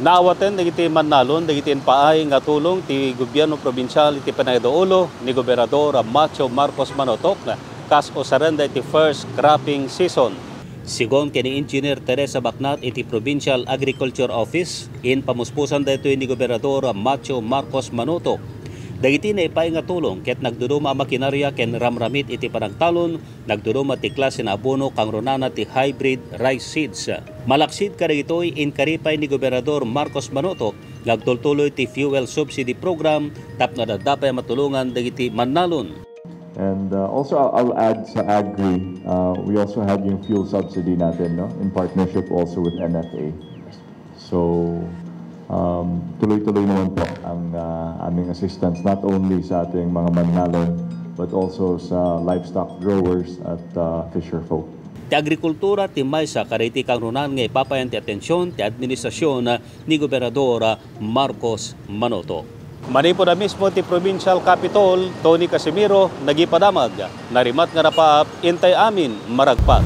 Naawaten dagiti Manalon dagiti paay nga tulong ti gobyerno probinsyal iti Panay-Doulo ni Gobernador Macho Marcos Manotok kas osarenda iti first cropping season. Sigon kini Engineer Teresa Bacnat iti Provincial Agriculture Office in pamuspusan daytoy ni Gobernador Macho Marcos Manotok. Dagiti na ipay nga tulong ket nagduduma makinarya ken ramramit iti panagtalon, nagduduma ti klase na abono kang runana ti hybrid rice seeds. Malaksid kadagitoy in karipay ni Gobernador Marcos Manotok nagtultuloy ti fuel subsidy program tapno dadapay matulungan dagiti Manalon. And also I'll add sa Agri, we also had yung fuel subsidy natin, no, in partnership also with NFA. So tuloy-tuloy naman po ang aming assistance not only sa ating mga Manlalon but also sa livestock growers at fisher folk. Ti agrikultura ti maysa kariti kang runan nga ipapayan ti atensyon ti administrasyon ni Gobernador Marcos Manotok. Manipo na mismo ti Provincial Capitol, Tony Casimiro, nagipadamag. Narimat nga napaap, intay amin, maragpat.